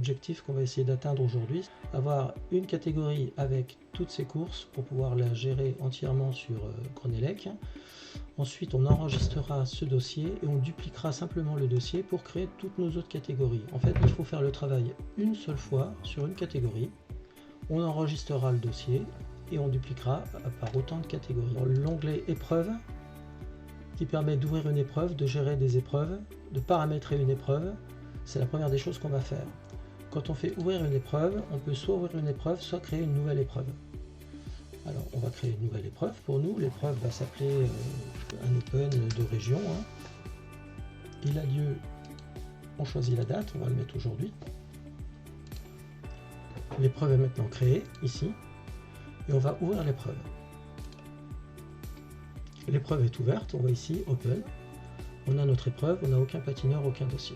l'objectif qu'on va essayer d'atteindre aujourd'hui, avoir une catégorie avec toutes ces courses pour pouvoir la gérer entièrement sur Cronelec. Ensuite, on enregistrera ce dossier et on dupliquera simplement le dossier pour créer toutes nos autres catégories. En fait, il faut faire le travail une seule fois sur une catégorie. On enregistrera le dossier et on dupliquera par autant de catégories. L'onglet épreuve qui permet d'ouvrir une épreuve, de gérer des épreuves, de paramétrer une épreuve, c'est la première des choses qu'on va faire. Quand on fait ouvrir une épreuve, on peut soit ouvrir une épreuve, soit créer une nouvelle épreuve. Alors on va créer une nouvelle épreuve pour nous. L'épreuve va s'appeler un open de région. Il a lieu, on choisit la date, on va le mettre aujourd'hui. L'épreuve est maintenant créée ici et on va ouvrir l'épreuve. L'épreuve est ouverte, on va ici open. On a notre épreuve, on n'a aucun patineur, aucun dossier.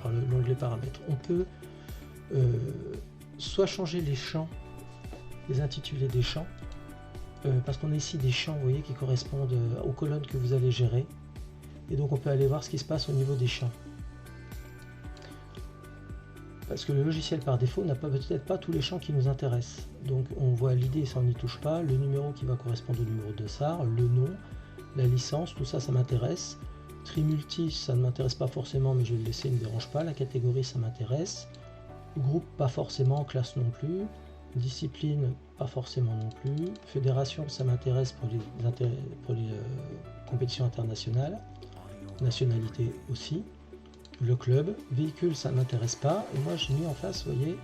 Par l'onglet paramètres. On peut soit changer les champs, les intitulés des champs, parce qu'on a ici des champs, vous voyez, qui correspondent aux colonnes que vous avez gérées, et donc on peut aller voir ce qui se passe au niveau des champs. Parce que le logiciel par défaut n'a peut-être pas tous les champs qui nous intéressent. Donc on voit l'idée, ça on n'y touche pas, le numéro qui va correspondre au numéro de SAR, le nom, la licence, tout ça, ça m'intéresse. Trimulti, ça ne m'intéresse pas forcément, mais je vais le laisser, il ne me dérange pas. La catégorie, ça m'intéresse. Groupe, pas forcément. Classe non plus. Discipline, pas forcément non plus. Fédération, ça m'intéresse pour les compétitions internationales. Nationalité aussi. Le club. Véhicule, ça ne m'intéresse pas. Et moi, j'ai mis en face, vous voyez,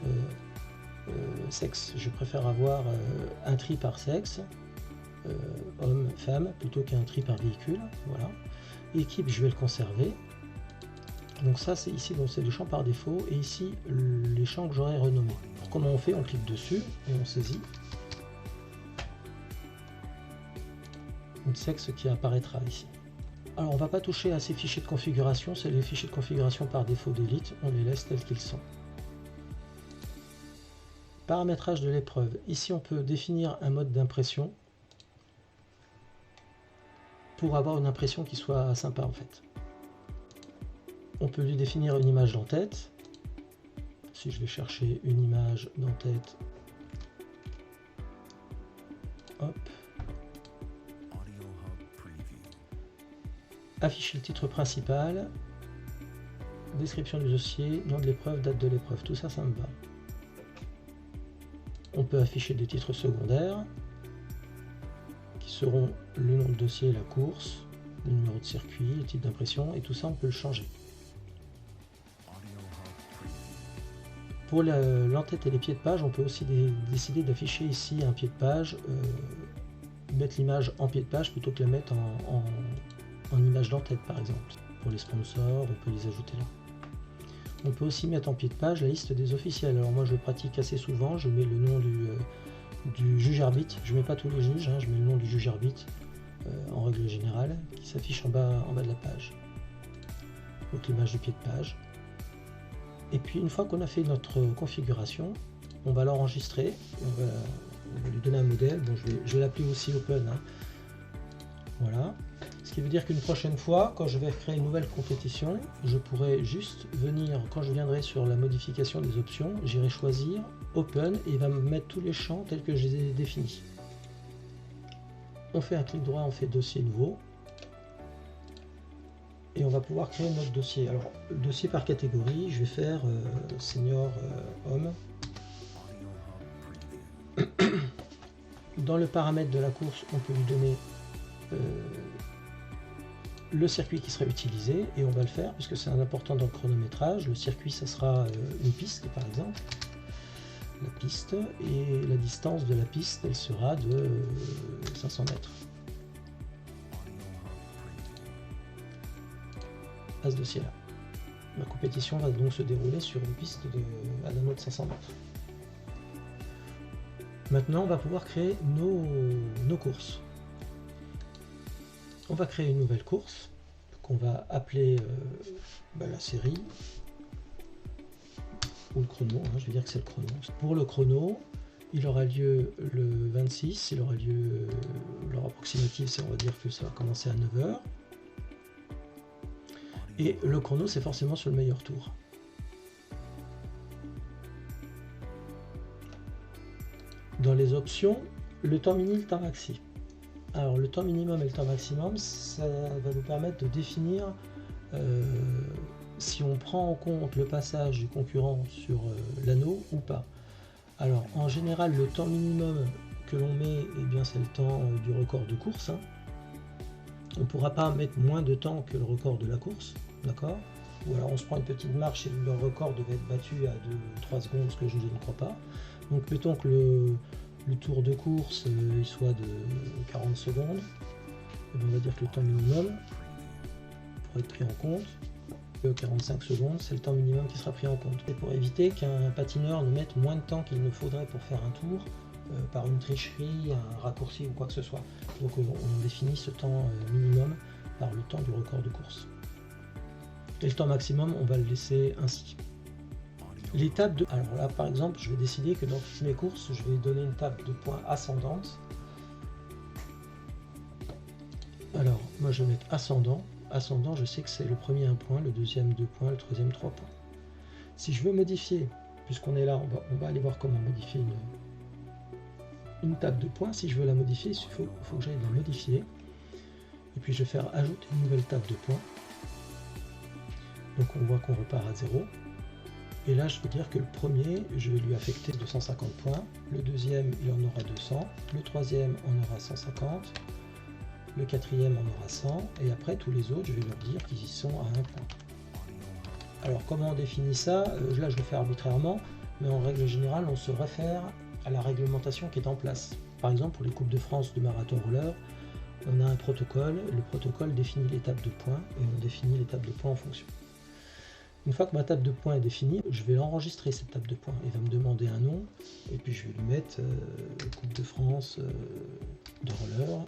sexe. Je préfère avoir un tri par sexe, homme, femme, plutôt qu'un tri par véhicule. Voilà. Équipe, je vais le conserver. Donc ça, c'est ici, donc c'est les champs par défaut. Et ici, les champs que j'aurais renommés. Alors, comment on fait? On clique dessus et on saisit une sexe qui apparaîtra ici. Alors, on ne va pas toucher à ces fichiers de configuration. C'est les fichiers de configuration par défaut d'élite. On les laisse tels qu'ils sont. Paramétrage de l'épreuve. Ici, on peut définir un mode d'impression pour avoir une impression qui soit sympa en fait. On peut lui définir une image d'en-tête. Si je vais chercher une image d'en-tête, hop. Afficher le titre principal, description du dossier, nom de l'épreuve, date de l'épreuve, tout ça, ça me va. On peut afficher des titres secondaires qui seront le nom de dossier, la course, le numéro de circuit, le type d'impression, et tout ça on peut le changer. Pour l'entête et les pieds de page, on peut aussi décider d'afficher ici un pied de page, mettre l'image en pied de page plutôt que la mettre en image d'entête par exemple. Pour les sponsors, on peut les ajouter là. On peut aussi mettre en pied de page la liste des officiels. Alors moi je pratique assez souvent, je mets le nom du juge arbitre, je mets pas tous les juges, je mets le nom du juge arbitre en règle générale, qui s'affiche en bas de la page. Donc l'image du pied de page. Et puis une fois qu'on a fait notre configuration, on va l'enregistrer, on va lui donner un modèle, bon je vais l'appeler aussi open, voilà. Ce qui veut dire qu'une prochaine fois, quand je vais créer une nouvelle compétition, je pourrai juste venir, quand je viendrai sur la modification des options, j'irai choisir Open et il va me mettre tous les champs tels que je les ai définis. On fait un clic droit, on fait dossier nouveau. Et on va pouvoir créer notre dossier. Alors, le dossier par catégorie, je vais faire senior homme. Dans le paramètre de la course, on peut lui donner le circuit qui sera utilisé, et on va le faire puisque c'est un important dans le chronométrage. Le circuit, ça sera une piste par exemple, la piste, et la distance de la piste, elle sera de 500 mètres. À ce dossier là, la compétition va donc se dérouler sur une piste à d'un autre 500 mètres. Maintenant on va pouvoir créer nos courses. On va créer une nouvelle course qu'on va appeler la série ou le chrono, je vais dire que c'est le chrono. Pour le chrono, il aura lieu le 26, il aura lieu, l'heure approximative, on va dire que ça va commencer à 9 h. Et le chrono, c'est forcément sur le meilleur tour. dans les options, le temps mini, le temps maxi. Alors le temps minimum et le temps maximum, ça va nous permettre de définir si on prend en compte le passage du concurrent sur l'anneau ou pas. Alors en général, le temps minimum que l'on met, eh bien c'est le temps du record de course. Hein. On ne pourra pas mettre moins de temps que le record de la course, d'accord? Ou alors on se prend une petite marche et le record devait être battu à 2-3 secondes, ce que je ne crois pas. Donc mettons que le tour de course il soit de 40 secondes. Et bien on va dire que le temps minimum pour être pris en compte, 45 secondes, c'est le temps minimum qui sera pris en compte. Et pour éviter qu'un patineur ne mette moins de temps qu'il ne faudrait pour faire un tour, par une tricherie, un raccourci ou quoi que ce soit. Donc on définit ce temps minimum par le temps du record de course. Et le temps maximum, on va le laisser ainsi. L'étape de... Alors là, par exemple, je vais décider que dans toutes mes courses, je vais donner une table de points ascendante. Alors, moi je vais mettre ascendant. Ascendant, je sais que c'est le premier 1 point, le deuxième 2 points, le troisième 3 points. Si je veux modifier, puisqu'on est là, on va aller voir comment modifier une table de points. Si je veux la modifier, il faut que j'aille la modifier. Et puis je vais faire ajouter une nouvelle table de points. Donc on voit qu'on repart à 0. Et là je peux dire que le premier, je vais lui affecter 250 points. Le deuxième, il en aura 200. Le troisième en aura 150. Le quatrième en aura 100. Et après tous les autres, je vais leur dire qu'ils y sont à 1 point. Alors comment on définit ça? Là je le fais arbitrairement, mais en règle générale on se réfère à la réglementation qui est en place. Par exemple pour les Coupes de France de marathon roller, on a un protocole, le protocole définit l'étape de points et on définit l'étape de points en fonction. Une fois que ma table de points est définie, je vais enregistrer cette table de points. Il va me demander un nom et puis je vais lui mettre Coupe de France de roller,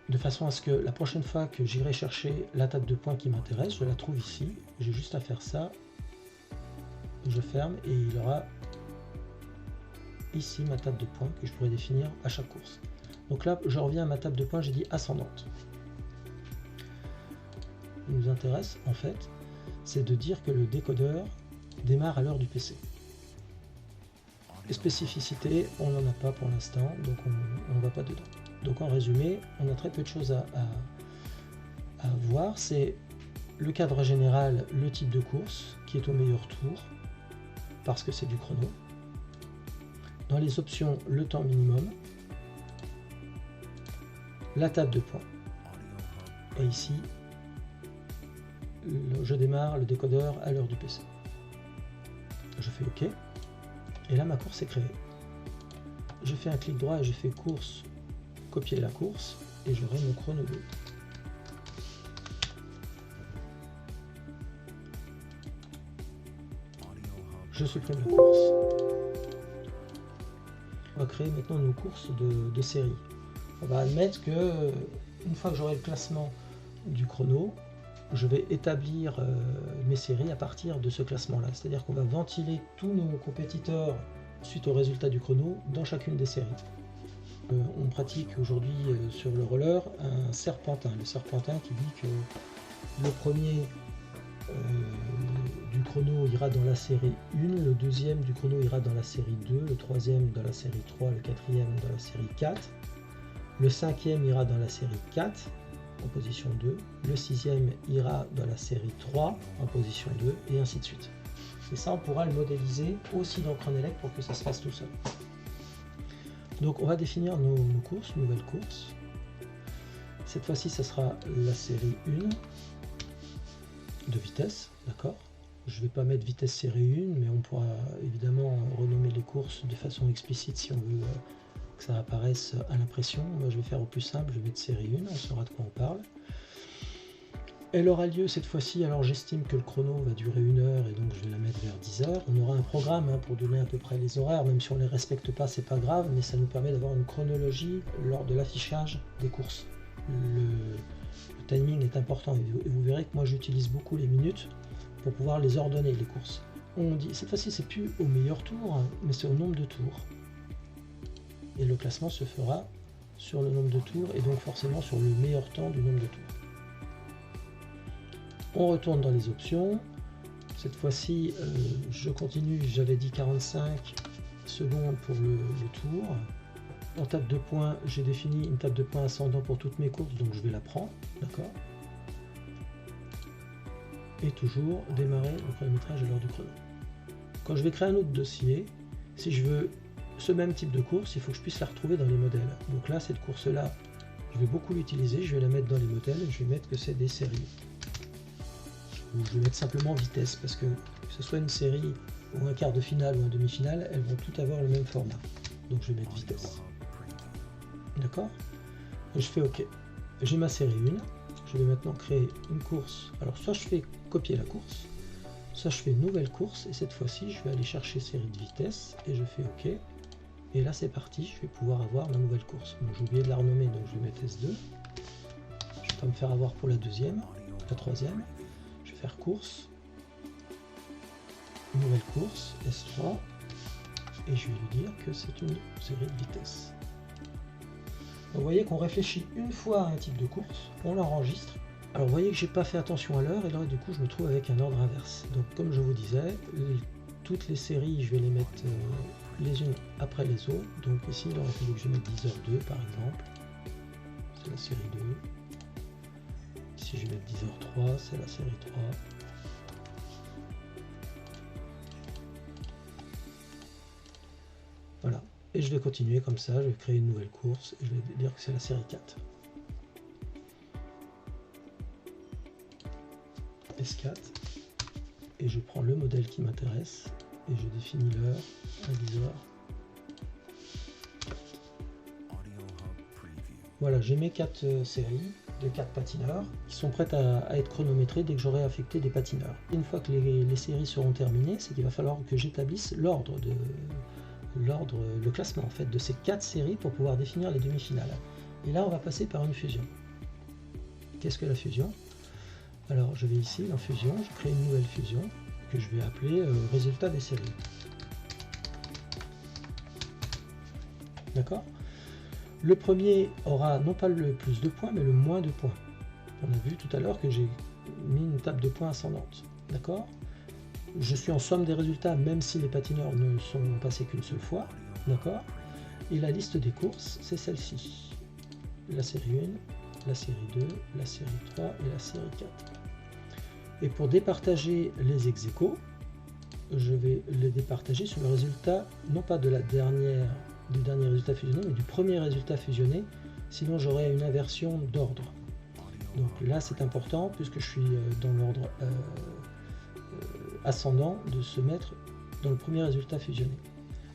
de façon à ce que la prochaine fois que j'irai chercher la table de points qui m'intéresse, je la trouve ici. J'ai juste à faire ça, je ferme et il aura ici ma table de points que je pourrais définir à chaque course. Donc là, je reviens à ma table de points, j'ai dit ascendante. Ce qui nous intéresse, en fait, c'est de dire que le décodeur démarre à l'heure du PC. Les spécificités, on n'en a pas pour l'instant, donc on ne va pas dedans. Donc en résumé, on a très peu de choses à voir. C'est le cadre général, le type de course, qui est au meilleur tour, parce que c'est du chrono. Dans les options, le temps minimum, la table de points. Et ici, je démarre le décodeur à l'heure du PC. Je fais OK. Et là, ma course est créée. Je fais un clic droit et je fais course, copier la course, et j'aurai mon chrono 2. Je supprime la course. On va créer maintenant nos courses de série. On va admettre que une fois que j'aurai le classement du chrono, je vais établir mes séries à partir de ce classement-là. C'est-à-dire qu'on va ventiler tous nos compétiteurs suite au résultat du chrono dans chacune des séries. On pratique aujourd'hui sur le roller un serpentin. Le serpentin qui dit que le premier du chrono ira dans la série 1, le deuxième du chrono ira dans la série 2, le troisième dans la série 3, le quatrième dans la série 4, le cinquième ira dans la série 4 en position 2, le sixième ira dans la série 3 en position 2 et ainsi de suite. Et ça on pourra le modéliser aussi dans Chronelec pour que ça se fasse tout seul. Donc on va définir nos courses, nouvelles courses. Cette fois-ci ça sera la série 1 de vitesse, d'accord. Je ne vais pas mettre vitesse série 1, mais on pourra évidemment renommer les courses de façon explicite si on veut que ça apparaisse à l'impression. Moi je vais faire au plus simple, je vais mettre série 1, on saura de quoi on parle. Elle aura lieu cette fois-ci, alors j'estime que le chrono va durer 1 heure et donc je vais la mettre vers 10 heures. On aura un programme pour donner à peu près les horaires, même si on ne les respecte pas, c'est pas grave, mais ça nous permet d'avoir une chronologie lors de l'affichage des courses. Le timing est important et vous verrez que moi j'utilise beaucoup les minutes pour pouvoir les ordonner, les courses. On dit, cette fois-ci c'est plus au meilleur tour, mais c'est au nombre de tours. Et le classement se fera sur le nombre de tours et donc forcément sur le meilleur temps du nombre de tours. On retourne dans les options. Cette fois-ci, je continue, j'avais dit 45, secondes pour le tour. En table de points, j'ai défini une table de points ascendant pour toutes mes courses, donc je vais la prendre, d'accord. Et toujours démarrer le chronométrage à l'heure du chrono. Quand je vais créer un autre dossier, si je veux ce même type de course, il faut que je puisse la retrouver dans les modèles. Donc là, cette course-là, je vais beaucoup l'utiliser, je vais la mettre dans les modèles et je vais mettre que c'est des séries. Ou je vais mettre simplement vitesse, parce que ce soit une série ou un quart de finale ou un demi-finale, elles vont toutes avoir le même format. Donc je vais mettre vitesse. D'accord? Et je fais OK. J'ai ma série 1. Je vais maintenant créer une course. Alors soit je fais copier la course, soit je fais une nouvelle course, et cette fois-ci je vais aller chercher série de vitesse, et je fais OK. Et là c'est parti, je vais pouvoir avoir ma nouvelle course. Bon, j'ai oublié de la renommer, donc je vais mettre S2. Je vais pas me faire avoir pour la deuxième, la troisième. Je vais faire course, nouvelle course, S3, et je vais lui dire que c'est une série de vitesse. Donc, vous voyez qu'on réfléchit une fois à un type de course, on l'enregistre. Alors vous voyez que j'ai pas fait attention à l'heure, et là du coup je me trouve avec un ordre inverse. Donc comme je vous disais, toutes les séries je vais les mettre les unes après les autres. Donc ici il aurait fallu que je mette 10h2 par exemple, c'est la série 2. Ici je vais mettre 10h3, c'est la série 3. Voilà, et je vais continuer comme ça, je vais créer une nouvelle course et je vais dire que c'est la série 4. S4, et je prends le modèle qui m'intéresse et je définis l'heure à 10h. Voilà, j'ai mes 4 séries de 4 patineurs qui sont prêtes à être chronométrées dès que j'aurai affecté des patineurs. Une fois que les séries seront terminées, c'est qu'il va falloir que j'établisse le classement en fait de ces 4 séries pour pouvoir définir les demi-finales. Et là on va passer par une fusion. Qu'est-ce que la fusion? Alors je vais ici dans fusion, je crée une nouvelle fusion que je vais appeler résultat des séries. D'accord? Le premier aura non pas le plus de points mais le moins de points. On a vu tout à l'heure que j'ai mis une table de points ascendante. D'accord? Je suis en somme des résultats même si les patineurs ne sont passés qu'une seule fois. D'accord? Et la liste des courses, c'est celle-ci. La série 1, la série 2, la série 3 et la série 4. Et pour départager les ex-aequo, je vais les départager sur le résultat, non pas de du dernier résultat fusionné, mais du premier résultat fusionné, sinon j'aurai une inversion d'ordre. Donc là c'est important, puisque je suis dans l'ordre ascendant, de se mettre dans le premier résultat fusionné.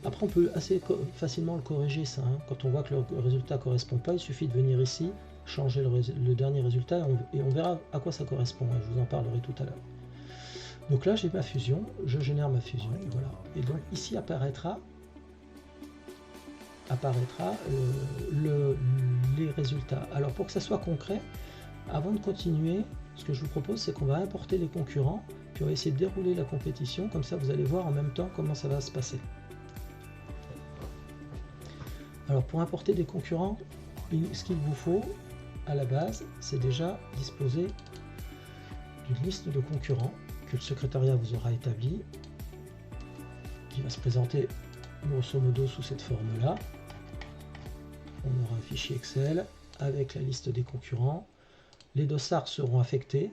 Après on peut assez facilement le corriger ça, hein. Quand on voit que le résultat ne correspond pas, il suffit de venir ici, changer le dernier résultat et on verra à quoi ça correspond, hein. Je vous en parlerai tout à l'heure. Donc là j'ai ma fusion, je génère ma fusion, voilà. Et donc ici apparaîtra les résultats. Alors pour que ça soit concret, avant de continuer, ce que je vous propose c'est qu'on va importer les concurrents, puis on va essayer de dérouler la compétition, comme ça vous allez voir en même temps comment ça va se passer. Alors pour importer des concurrents, ce qu'il vous faut à la base, c'est déjà disposer d'une liste de concurrents que le secrétariat vous aura établie, qui va se présenter grosso modo sous cette forme-là. On aura un fichier Excel avec la liste des concurrents. Les dossards seront affectés,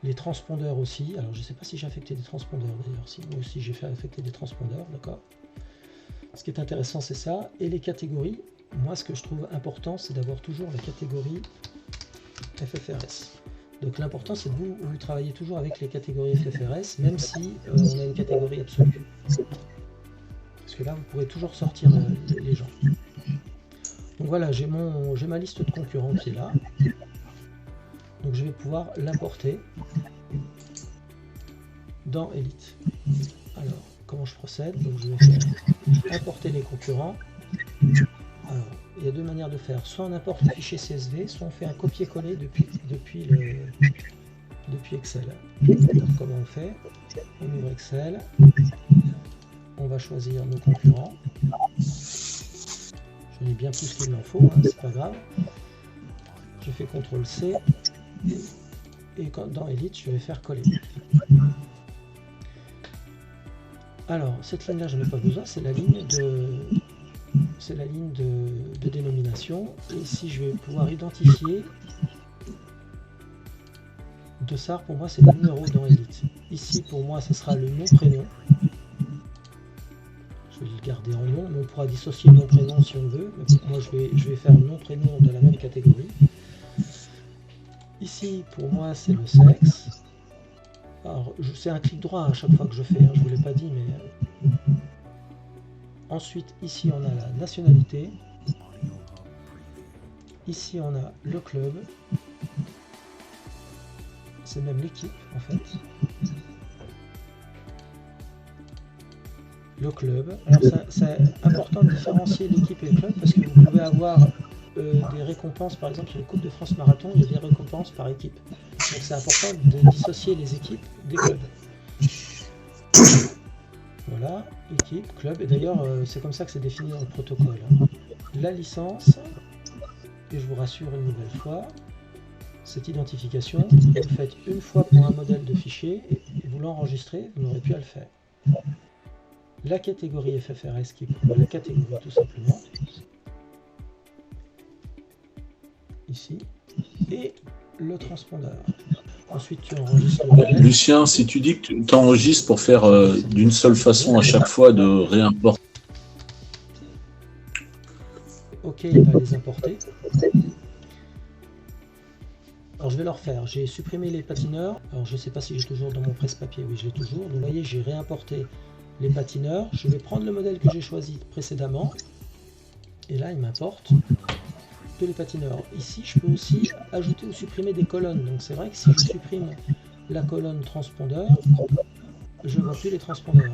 les transpondeurs aussi. Alors je ne sais pas si j'ai affecté des transpondeurs d'ailleurs, si moi aussi j'ai fait affecter des transpondeurs, d'accord. Ce qui est intéressant c'est ça, et les catégories. Moi ce que je trouve important c'est d'avoir toujours la catégorie FFRS. Donc l'important c'est que vous travaillez toujours avec les catégories FFRS, même si on a une catégorie absolue. Parce que là vous pourrez toujours sortir les gens. Donc voilà, j'ai ma liste de concurrents qui est là. Donc je vais pouvoir l'importer dans Elite. Alors, comment je procède? Donc je vais faire importer les concurrents. Alors, il y a deux manières de faire. Soit on importe le fichier CSV, soit on fait un copier-coller depuis Excel. Alors comment on fait? On ouvre Excel. On va choisir nos concurrents. J'en ai bien plus qu'il n'en faut, hein, c'est pas grave. Je fais CTRL-C et dans Elite, je vais faire coller. Alors, cette ligne-là, je n'en ai pas besoin, c'est la ligne de dénomination. Et ici, je vais pouvoir identifier Dossard, pour moi, c'est le numéro dans Edit. Ici, pour moi, ce sera le nom-prénom. Je vais le garder en nom, mais on pourra dissocier nom-prénom si on veut. Mais moi, je vais faire nom-prénom de la même catégorie. Ici, pour moi, c'est le sexe. Alors, c'est un clic droit à chaque fois que je fais, hein, je ne vous l'ai pas dit, mais... Ensuite, ici, on a la nationalité. Ici, on a le club. C'est même l'équipe, en fait. Le club. Alors, c'est important de différencier l'équipe et le club, parce que vous pouvez avoir des récompenses, par exemple, sur les Coupes de France Marathon, il y a des récompenses par équipe. Donc, c'est important de dissocier les équipes des clubs. Voilà, équipe, club, et d'ailleurs c'est comme ça que c'est défini dans le protocole. La licence, et je vous rassure une nouvelle fois, cette identification, vous le faites une fois pour un modèle de fichier, et vous l'enregistrez, vous n'aurez plus à le faire. La catégorie FFRS qui est pour la catégorie tout simplement, ici, et le transpondeur. Ensuite, tu enregistres le modèle. Lucien, si tu dis que tu enregistres pour faire d'une seule façon à chaque fois de réimporter. Ok, il va les importer. Alors je vais le refaire. J'ai supprimé les patineurs. Alors je ne sais pas si j'ai toujours dans mon presse-papier. Oui, je l'ai toujours. Donc vous voyez, j'ai réimporté les patineurs. Je vais prendre le modèle que j'ai choisi précédemment. Et là, il m'importe que les patineurs. Ici, je peux aussi ajouter ou supprimer des colonnes. Donc c'est vrai que si je supprime la colonne transpondeur, je ne vois plus les transpondeurs.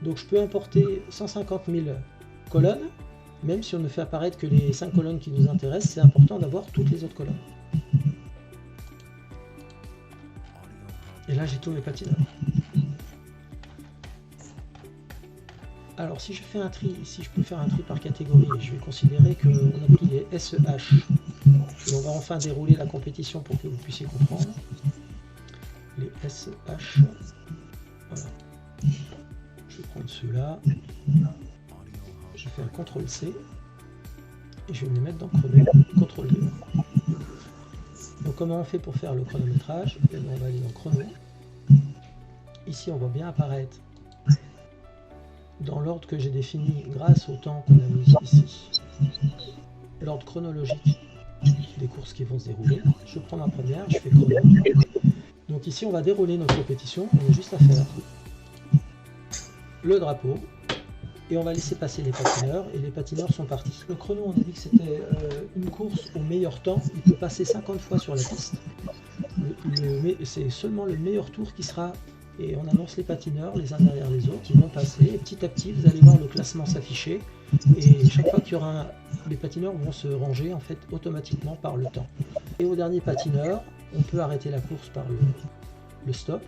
Donc je peux importer 150 000 colonnes, même si on ne fait apparaître que les 5 colonnes qui nous intéressent, c'est important d'avoir toutes les autres colonnes. Et là, j'ai tous mes patineurs. Alors, si je fais un tri, ici, je peux faire un tri par catégorie. Je vais considérer qu'on a pris les SEH. Et on va enfin dérouler la compétition pour que vous puissiez comprendre. Les SEH. Voilà. Je vais prendre ceux-là. Je fais un CTRL-C. Et je vais me les mettre dans chrono. CTRL-V. Donc, comment on fait pour faire le chronométrage? On va aller dans chrono. Ici, on voit bien apparaître dans l'ordre que j'ai défini grâce au temps qu'on a mis ici, l'ordre chronologique des courses qui vont se dérouler. Je prends ma première, je fais chrono. Donc ici on va dérouler notre compétition, on a juste à faire le drapeau et on va laisser passer les patineurs et les patineurs sont partis. Le chrono, on a dit que c'était une course au meilleur temps, il peut passer 50 fois sur la piste. C'est seulement le meilleur tour qui sera... Et on annonce les patineurs les uns derrière les autres, ils vont passer, et petit à petit vous allez voir le classement s'afficher, et chaque fois qu'il y aura les patineurs vont se ranger en fait automatiquement par le temps. Et au dernier patineur, on peut arrêter la course par le stop,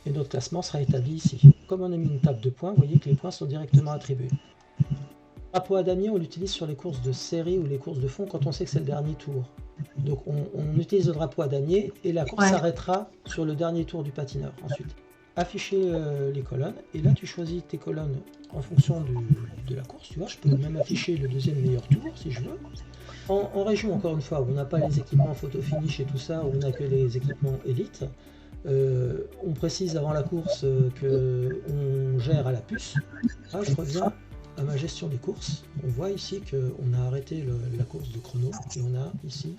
et notre classement sera établi ici. Comme on a mis une table de points, vous voyez que les points sont directement attribués. Le drapeau à damier, on l'utilise sur les courses de série ou les courses de fond quand on sait que c'est le dernier tour. Donc on utilise le drapeau à damier et la course s'arrêtera sur le dernier tour du patineur. Ensuite, afficher les colonnes et là tu choisis tes colonnes en fonction de la course. Tu vois, je peux même afficher le deuxième meilleur tour si je veux. En région, encore une fois, où on n'a pas les équipements photo finish et tout ça, où on n'a que les équipements élite, on précise avant la course qu'on gère à la puce. Là, je reviens à ma gestion des courses. On voit ici qu'on a arrêté la course de chrono et on a ici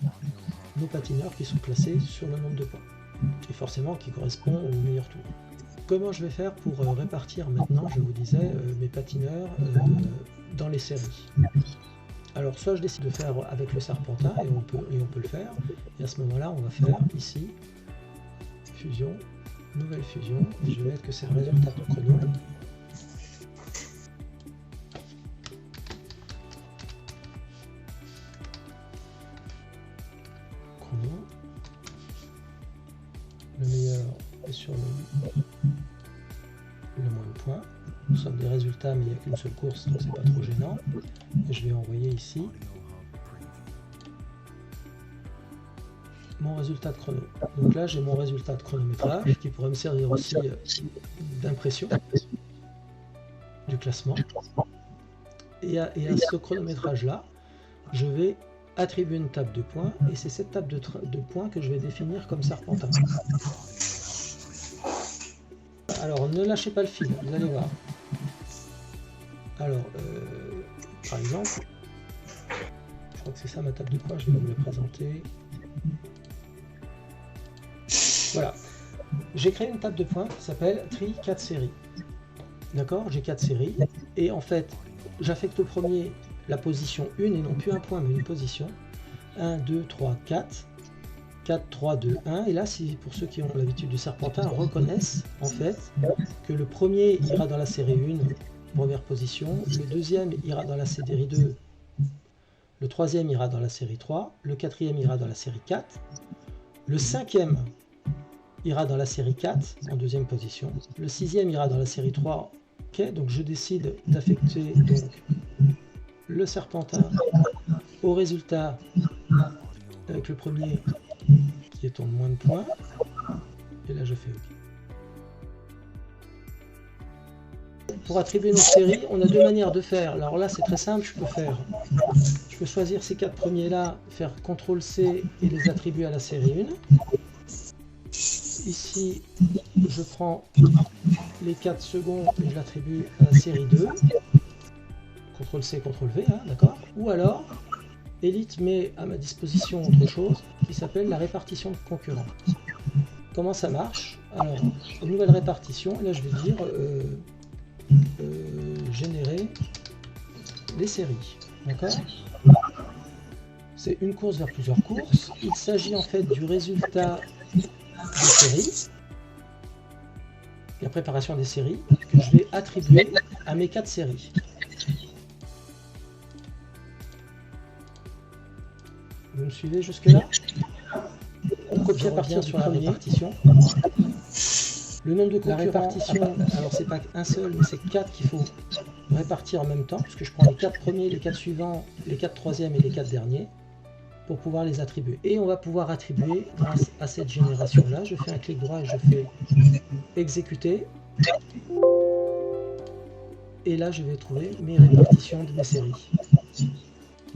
nos patineurs qui sont classés sur le nombre de points et forcément qui correspond au meilleur tour. Comment je vais faire pour répartir maintenant, je vous disais, mes patineurs dans les séries? Alors soit je décide de faire avec le Serpentin et on peut le faire, et à ce moment là on va faire ici fusion, nouvelle fusion, et je vais mettre que c'est le résultat de chrono. Le meilleur est sur le moins de points. Nous sommes des résultats, mais il n'y a qu'une seule course, donc c'est pas trop gênant. Et je vais envoyer ici mon résultat de chrono. Donc là, j'ai mon résultat de chronométrage qui pourrait me servir aussi d'impression du classement. Et à ce chronométrage-là, je vais attribuer une table de points, et c'est cette table de points que je vais définir comme serpentin. Alors, ne lâchez pas le fil, vous allez voir. Alors, par exemple, je crois que c'est ça ma table de points, je vais vous la présenter. Voilà, j'ai créé une table de points qui s'appelle Tri 4 séries. D'accord, j'ai 4 séries, et en fait, j'affecte au premier la position 1 et non plus un point, mais une position. 1, 2, 3, 4. 4, 3, 2, 1. Et là, si pour ceux qui ont l'habitude du serpentin, reconnaissent en fait que le premier ira dans la série 1, première position. Le deuxième ira dans la série 2. Le troisième ira dans la série 3. Le quatrième ira dans la série 4. Le cinquième ira dans la série 4 en deuxième position. Le sixième ira dans la série 3. Ok, donc je décide d'affecter donc le serpentin au résultat avec le premier qui est en moins de points. Et là je fais OK. Pour attribuer nos séries, on a deux manières de faire. Alors là c'est très simple, je peux choisir ces 4 premiers là, faire CTRL-C et les attribuer à la série 1. Ici, je prends les 4 secondes et je l'attribue à la série 2. CTRL-C, CTRL-V, hein, d'accord. Ou alors, Elite met à ma disposition autre chose qui s'appelle la répartition de concurrents. Comment ça marche? Alors, une nouvelle répartition, là je vais dire générer les séries, d'accord. C'est une course vers plusieurs courses. Il s'agit en fait du résultat des séries, la préparation des séries que je vais attribuer à mes 4 séries. Vous me suivez jusque là? On copie à partir sur la répartition. Le nombre de concurrents, la répartition, alors c'est pas un seul, mais c'est 4 qu'il faut répartir en même temps, puisque je prends les 4 premiers, les 4 suivants, les 4 troisièmes et les 4 derniers, pour pouvoir les attribuer. Et on va pouvoir attribuer grâce à cette génération-là. Je fais un clic droit et je fais exécuter. Et là, je vais trouver mes répartitions de mes séries.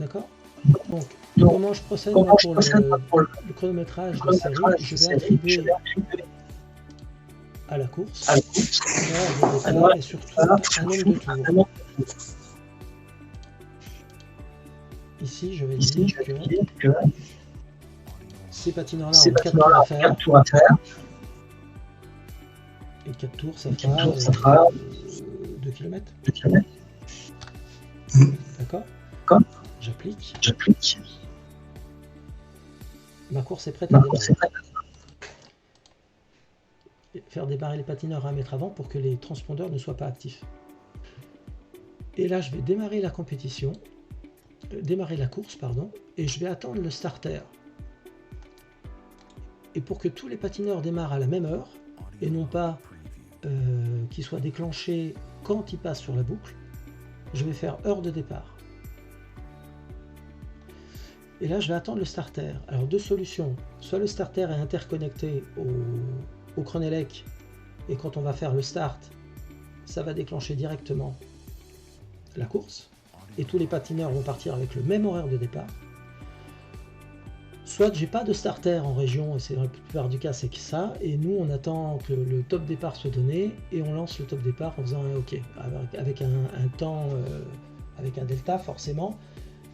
D'accord? Donc, comment je procède pour le chronométrage de série? Je vais attribuer à la course, et surtout un nombre de tours. Ici, je vais dire que ces patineurs-là ont 4 tours à faire. Et 4 tours, ça fera 2 km. D'accord? J'applique. Ma course est prête à démarrer. Faire démarrer les patineurs à 1 mètre avant pour que les transpondeurs ne soient pas actifs. Et là, je vais démarrer la compétition. Démarrer la course, pardon, et je vais attendre le starter. Et pour que tous les patineurs démarrent à la même heure, et non pas qu'ils soient déclenchés quand ils passent sur la boucle, je vais faire heure de départ. Et là, je vais attendre le starter. Alors, deux solutions. Soit le starter est interconnecté au Chronelec, et quand on va faire le start, ça va déclencher directement la course. Et tous les patineurs vont partir avec le même horaire de départ. Soit j'ai pas de starter en région, et c'est dans la plupart du cas c'est que ça, et nous on attend que le top départ soit donné, et on lance le top départ en faisant un OK, avec un temps, avec un delta forcément,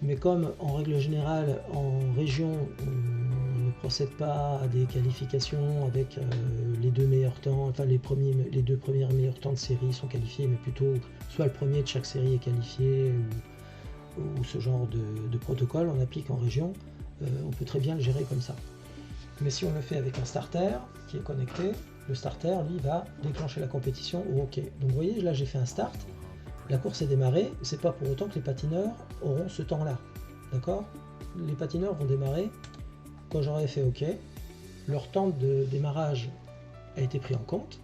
mais comme en règle générale en région on ne procède pas à des qualifications avec les deux meilleurs temps, enfin les deux premiers meilleurs temps de série sont qualifiés, mais plutôt soit le premier de chaque série est qualifié, ou ce genre de protocole on applique en région. On peut très bien le gérer comme ça. Mais si on le fait avec un starter qui est connecté, le starter lui va déclencher la compétition au OK. Donc vous voyez, là j'ai fait un start, la course est démarrée, c'est pas pour autant que les patineurs auront ce temps-là. D'accord? Les patineurs vont démarrer quand j'aurai fait OK. Leur temps de démarrage a été pris en compte.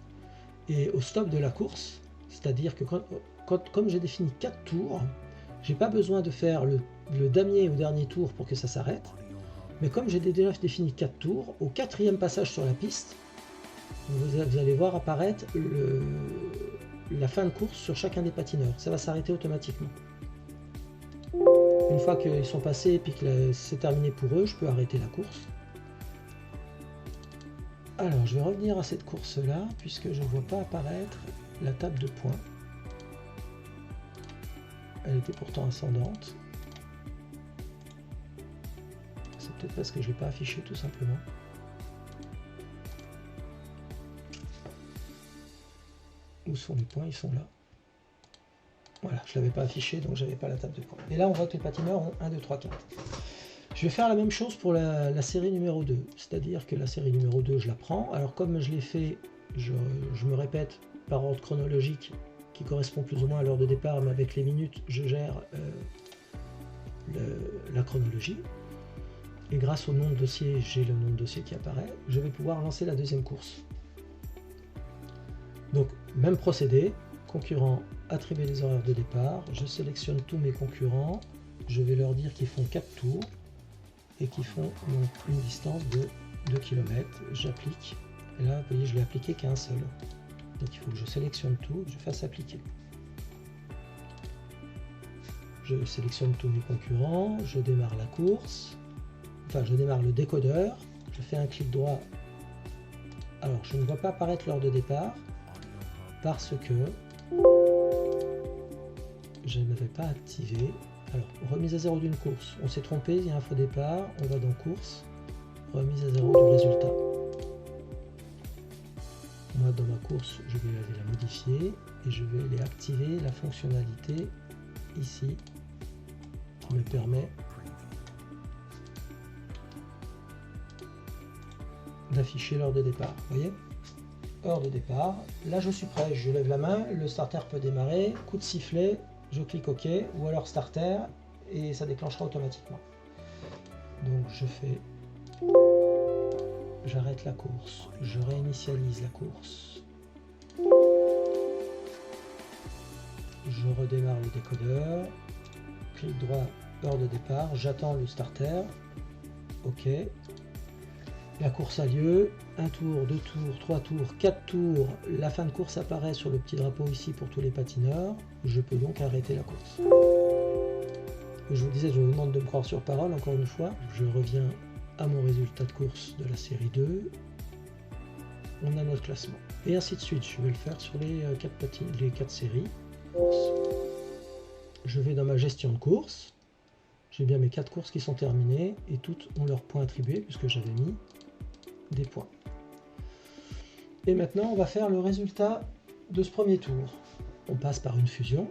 Et au stop de la course, c'est-à-dire que comme j'ai défini 4 tours, j'ai pas besoin de faire le damier au dernier tour pour que ça s'arrête. Mais comme j'ai déjà défini 4 tours, au 4e passage sur la piste, vous allez voir apparaître la fin de course sur chacun des patineurs. Ça va s'arrêter automatiquement. Une fois qu'ils sont passés et puis que c'est terminé pour eux, je peux arrêter la course. Alors, je vais revenir à cette course-là, puisque je ne vois pas apparaître la table de points. Elle était pourtant ascendante. C'est peut-être parce que je ne l'ai pas affiché tout simplement. Où sont les points? Ils sont là. Voilà, je ne l'avais pas affiché, donc j'avais pas la table de points. Et là, on voit que les patineurs ont 1, 2, 3, 4. Je vais faire la même chose pour la série numéro 2. C'est-à-dire que la série numéro 2, je la prends. Alors comme je l'ai fait, je me répète par ordre chronologique, qui correspond plus ou moins à l'heure de départ, mais avec les minutes, je gère la chronologie. Et grâce au nom de dossier, j'ai le nom de dossier qui apparaît. Je vais pouvoir lancer la deuxième course. Donc, même procédé, concurrent, attribuer les horaires de départ. Je sélectionne tous mes concurrents. Je vais leur dire qu'ils font 4 tours et qu'ils font donc une distance de 2 km. J'applique. Et là, vous voyez, je l'ai appliqué qu'à un seul. Donc, il faut que je sélectionne tout, que je fasse appliquer. Je sélectionne tous mes concurrents. Je démarre la course. Enfin, je démarre le décodeur. Je fais un clic droit. Alors, je ne vois pas apparaître l'heure de départ parce que je n'avais pas activé. Alors, remise à zéro d'une course. On s'est trompé, il y a un faux départ. On va dans course. Remise à zéro du résultat. Moi, dans ma course, je vais aller la modifier et je vais aller activer la fonctionnalité ici qui me permet d'afficher l'heure de départ. Vous voyez? Heure de départ. Là, je suis prêt. Je lève la main. Le starter peut démarrer. Coup de sifflet. Je clique OK ou alors starter et ça déclenchera automatiquement. Donc je fais, j'arrête la course, je réinitialise la course, je redémarre le décodeur, clic droit, heure de départ, j'attends le starter, OK. La course a lieu, 1 tour, 2 tours, 3 tours, 4 tours, la fin de course apparaît sur le petit drapeau ici pour tous les patineurs, je peux donc arrêter la course. Je vous disais, je vous demande de me croire sur parole, encore une fois, je reviens à mon résultat de course de la série 2, on a notre classement. Et ainsi de suite, je vais le faire sur les 4 séries. Je vais dans ma gestion de course, j'ai bien mes 4 courses qui sont terminées et toutes ont leurs points attribués puisque j'avais mis des points. Et maintenant, on va faire le résultat de ce premier tour. On passe par une fusion.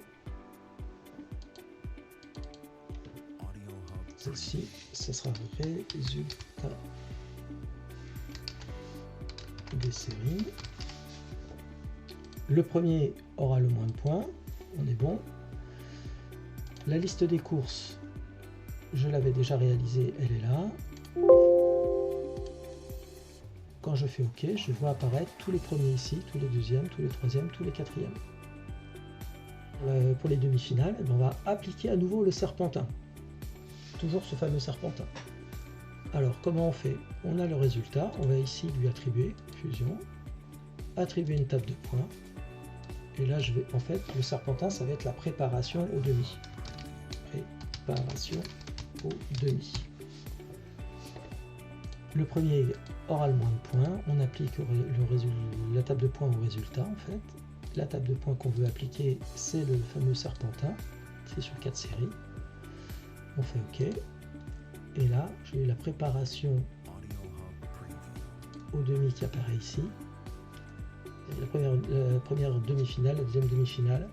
Celle-ci, ce sera résultat des séries. Le premier aura le moins de points. On est bon. La liste des courses, je l'avais déjà réalisée, elle est là. Quand je fais OK, je vois apparaître tous les premiers ici, tous les deuxièmes, tous les troisièmes, tous les quatrièmes. Pour les demi-finales, on va appliquer à nouveau le serpentin. Toujours ce fameux serpentin. Alors, comment on fait? On a le résultat, on va ici lui attribuer, fusion, attribuer une table de points. Et là, je vais, en fait, le serpentin, ça va être la préparation au demi. Préparation au demi. Le premier aura le moins de points, on applique la table de points au résultat en fait. La table de points qu'on veut appliquer, c'est le fameux serpentin, c'est sur 4 séries. On fait OK. Et là, j'ai la préparation au demi qui apparaît ici. La première demi-finale, la deuxième demi-finale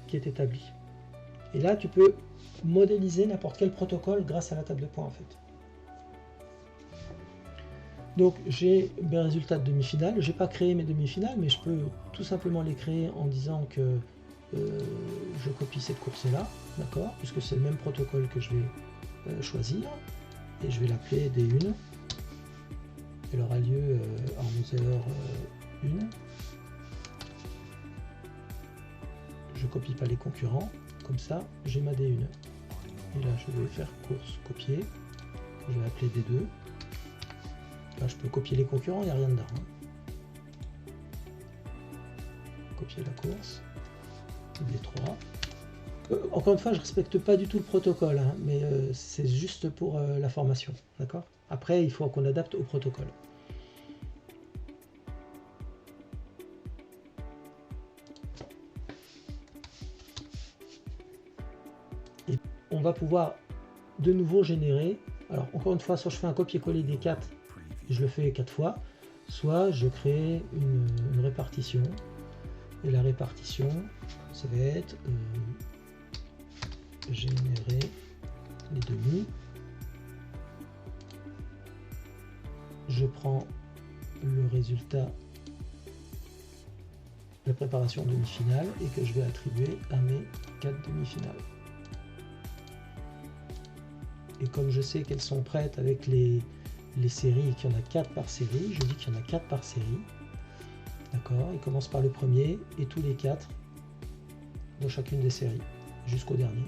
qui est établie. Et là, tu peux modéliser n'importe quel protocole grâce à la table de points en fait. Donc j'ai mes résultats de demi-finale, je n'ai pas créé mes demi-finales, mais je peux tout simplement les créer en disant que je copie cette course-là, d'accord, puisque c'est le même protocole que je vais choisir, et je vais l'appeler D1. Elle aura lieu à 11h01. Je copie pas les concurrents, comme ça j'ai ma D1. Et là, je vais faire course copier. Je vais appeler D2. Là, je peux copier les concurrents, il n'y a rien dedans. Hein. Copier la course. D3. Encore une fois, je respecte pas du tout le protocole, hein, mais c'est juste pour la formation, d'accord? Après, il faut qu'on adapte au protocole. Et on va pouvoir de nouveau générer. Alors, encore une fois, soit je fais un copier-coller des 4, et je le fais 4 fois, soit je crée une répartition. Et la répartition, ça va être générer les demi. Je prends le résultat de la préparation demi-finale et que je vais attribuer à mes 4 demi-finales. Et comme je sais qu'elles sont prêtes avec les séries et qu'il y en a 4 par série, je dis qu'il y en a 4 par série. D'accord, il commence par le premier et tous les 4 dans chacune des séries jusqu'au dernier.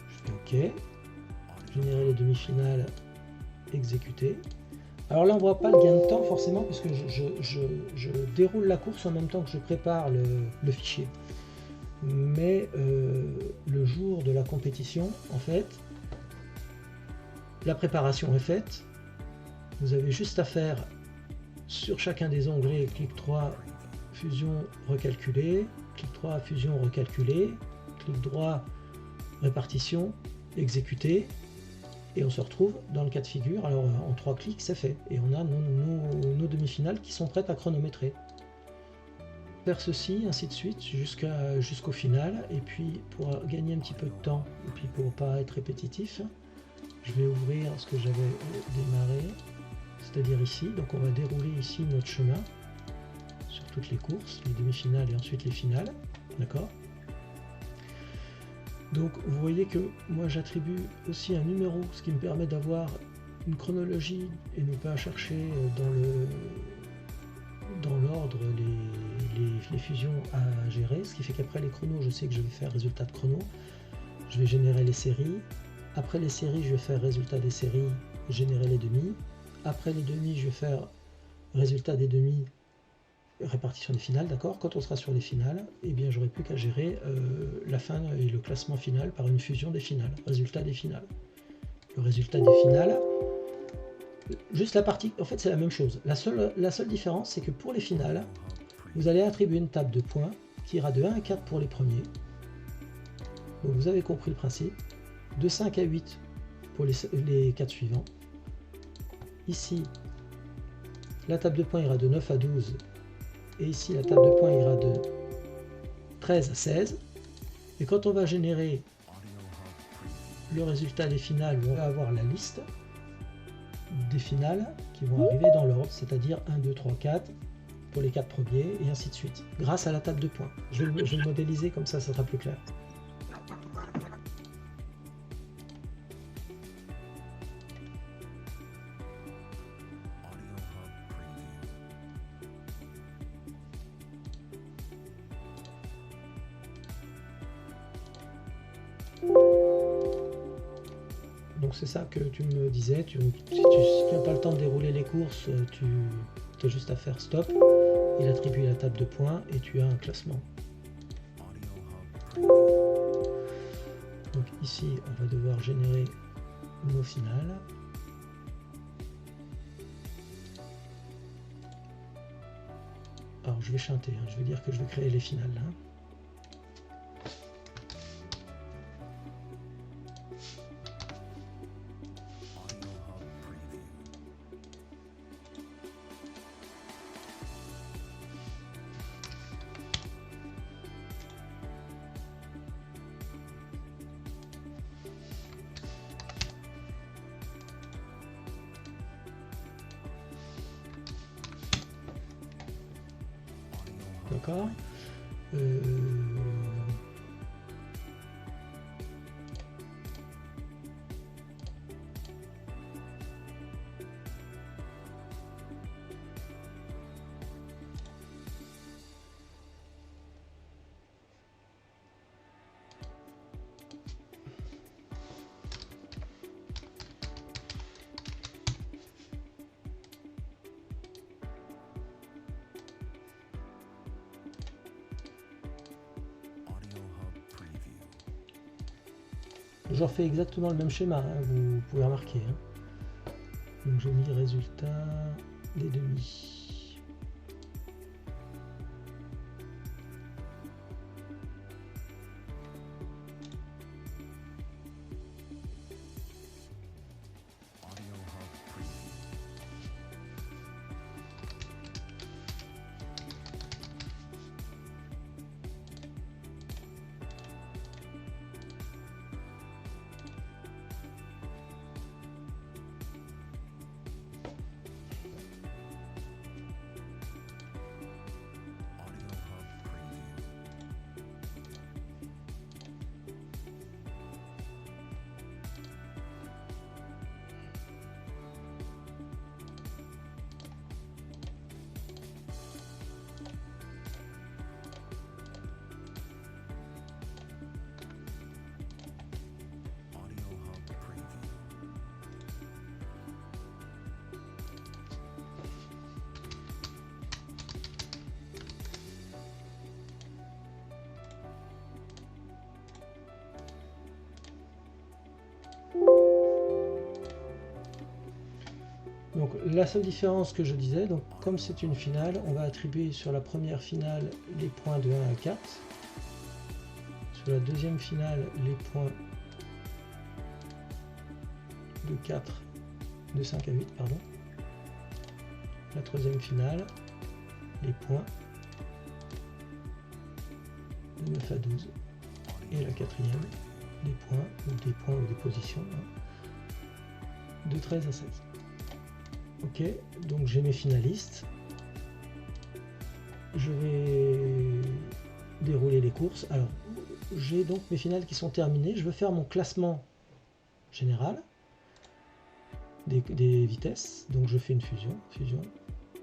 Je fais OK. Générer les demi-finales, exécuter. Alors là, on ne voit pas le gain de temps forcément puisque je déroule la course en même temps que je prépare le fichier. Mais le jour de la compétition, en fait, la préparation est faite. Vous avez juste à faire sur chacun des onglets, clic 3, fusion, recalculer, clic 3, fusion, recalculer, clic droit, répartition, exécuter, et on se retrouve dans le cas de figure. Alors en 3 clics, c'est fait, et on a nos demi-finales qui sont prêtes à chronométrer. Faire ceci, ainsi de suite, jusqu'au final, et puis pour gagner un petit peu de temps, et puis pour pas être répétitif, je vais ouvrir ce que j'avais démarré, c'est-à-dire ici. Donc on va dérouler ici notre chemin sur toutes les courses, les demi-finales et ensuite les finales, d'accord? Donc vous voyez que moi j'attribue aussi un numéro, ce qui me permet d'avoir une chronologie et ne pas chercher dans l'ordre les fusions à gérer, ce qui fait qu'après les chronos, je sais que je vais faire résultat de chrono, je vais générer les séries, après les séries je vais faire résultat des séries, générer les demi, après les demi je vais faire résultat des demi, répartition des finales, d'accord? Quand on sera sur les finales, eh bien j'aurai plus qu'à gérer la fin et le classement final par une fusion des finales, résultat des finales. Le résultat des finales, juste la partie, en fait c'est la même chose. La seule différence, c'est que pour les finales, vous allez attribuer une table de points qui ira de 1 à 4 pour les premiers. Donc vous avez compris le principe. De 5 à 8 pour les 4 suivants. Ici, la table de points ira de 9 à 12. Et ici, la table de points ira de 13 à 16. Et quand on va générer le résultat des finales, on va avoir la liste des finales qui vont arriver dans l'ordre, c'est-à-dire 1, 2, 3, 4 pour les 4 premiers, et ainsi de suite, grâce à la table de points. Je vais le modéliser comme ça sera plus clair. Donc c'est ça que tu me disais, si tu n'as pas le temps de dérouler les courses, tu as juste à faire stop, il attribue la table de points et tu as un classement. Donc ici on va devoir générer nos finales. Alors je vais chanter, hein, je vais dire que je vais créer les finales là. D'accord. Je refais exactement le même schéma, hein, vous pouvez remarquer. Hein. Donc j'ai mis résultat des demi. Donc la seule différence que je disais, donc comme c'est une finale, on va attribuer sur la première finale les points de 1 à 4. Sur la deuxième finale, les points de 4, de 5 à 8, pardon. La troisième finale, les points de 9 à 12. Et la quatrième, les points ou des positions hein, de 13 à 16. Ok, donc j'ai mes finalistes. Je vais dérouler les courses. Alors, j'ai donc mes finales qui sont terminées. Je veux faire mon classement général des vitesses. Donc je fais une fusion,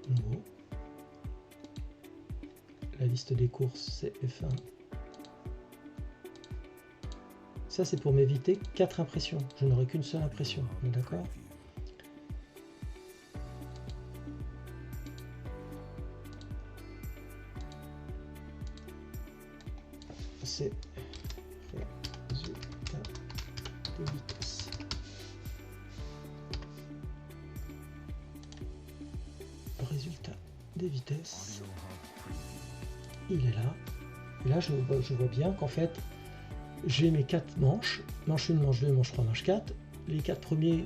nouveau. La liste des courses, c'est F1. Ça, c'est pour m'éviter 4 impressions. Je n'aurai qu'une seule impression, on est d'accord ? C'est résultat de vitesse. Résultat des vitesses. Il est là. Et là, je vois bien qu'en fait, j'ai mes 4 manches. Manche 1, manche 2, manche 3, manche 4. Les 4 premiers,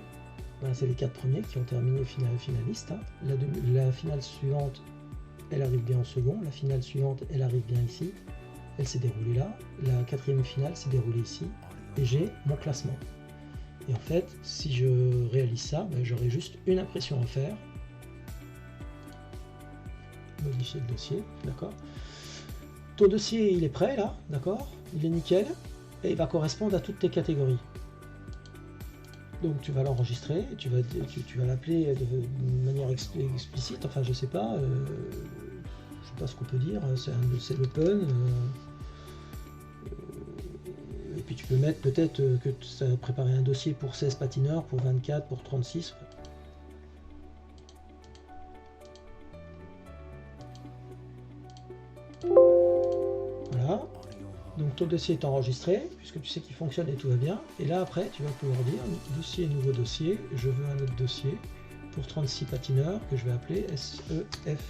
ben, c'est les 4 premiers qui ont terminé finaliste. Hein. La finale suivante, elle arrive bien en second. La finale suivante, elle arrive bien ici. Elle s'est déroulée là, la quatrième finale s'est déroulée ici, et j'ai mon classement. Et en fait, si je réalise ça, ben, j'aurai juste une impression à faire. Modifier le dossier, d'accord. Ton dossier, il est prêt là, d'accord. Il est nickel, et il va correspondre à toutes tes catégories. Donc tu vas l'enregistrer, tu vas l'appeler de manière explicite, enfin je sais pas ce qu'on peut dire, c'est l'open. Et puis tu peux mettre peut-être que tu as préparé un dossier pour 16 patineurs, pour 24, pour 36. Voilà. Donc ton dossier est enregistré, puisque tu sais qu'il fonctionne et tout va bien. Et là après, tu vas pouvoir dire dossier, nouveau dossier, je veux un autre dossier pour 36 patineurs que je vais appeler SEF.